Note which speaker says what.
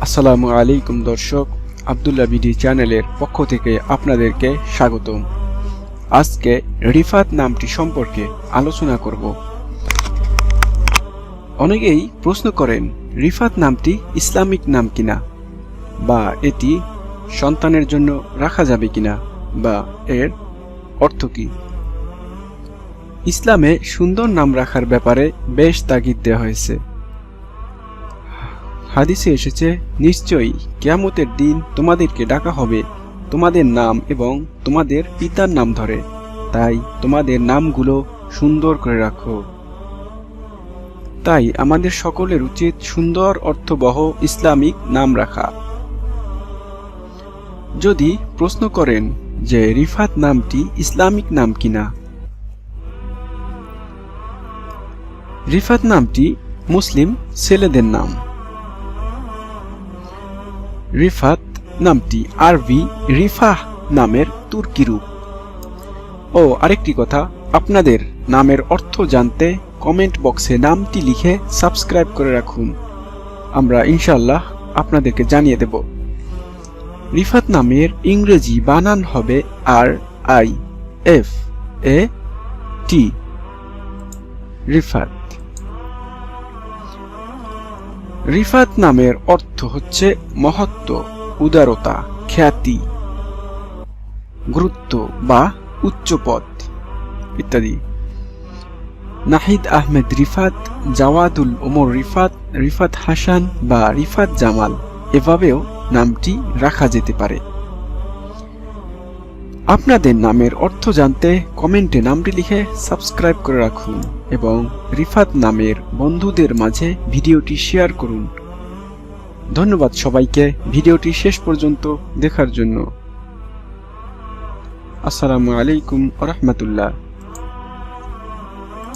Speaker 1: আসসালামু আলাইকুম দর্শক, আব্দুল্লাহ বিডি চ্যানেলের পক্ষ থেকে আপনাদেরকে স্বাগতম। আজকে রিফাত নামটি সম্পর্কে আলোচনা করব। অনেকেই প্রশ্ন করেন রিফাত নামটি ইসলামিক নাম কিনা, বা এটি সন্তানের জন্য রাখা যাবে কিনা, বা এর অর্থ কি। ইসলামে সুন্দর নাম রাখার ব্যাপারে বেশ তাগিদ দেওয়া হয়েছে। হাদিসে এসেছে, নিশ্চয়ই কিয়ামতের দিন তোমাদেরকে ডাকা হবে তোমাদের নাম এবং তোমাদের পিতার নাম ধরে, তাই তোমাদের নামগুলো সুন্দর করে রাখো। তাই আমাদের সকলের উচিত সুন্দর অর্থবহ ইসলামিক নাম রাখা। যদি প্রশ্ন করেন যে রিফাত নামটি ইসলামিক নাম কিনা, রিফাত নামটি মুসলিম ছেলেদের নাম। রিফাত নামটি আরবি রিফাহ নামের তুর্কি রূপ। ও আরেকটি কথা, আপনাদের নামের অর্থ জানতে কমেন্ট বক্সে নামটি লিখে সাবস্ক্রাইব করে রাখুন, আমরা ইনশাআল্লাহ আপনাদেরকে জানিয়ে দেব। রিফাত নামের ইংরেজি বানান হবে RIFAT, রিফাত। রিফাত নামের অর্থ হচ্ছে মহত্ব, উদারতা, খ্যাতি, গুরুত্ব বা উচ্চপদ ইত্যাদি। নাহিদ আহমেদ রিফাত, জাওয়াদুল ওমর রিফাত, রিফাত হাসান বা রিফাত জামাল, এভাবেও নামটি রাখা যেতে পারে। আপনাদের নামের অর্থ জানতে কমেন্টে নামটি লিখে সাবস্ক্রাইব করে রাখুন এবং রিফাত নামের বন্ধুদের মাঝে ভিডিওটি শেয়ার করুন। ধন্যবাদ সবাইকে ভিডিওটি শেষ পর্যন্ত দেখার জন্য। আসসালামু আলাইকুম ওয়া রাহমাতুল্লাহ।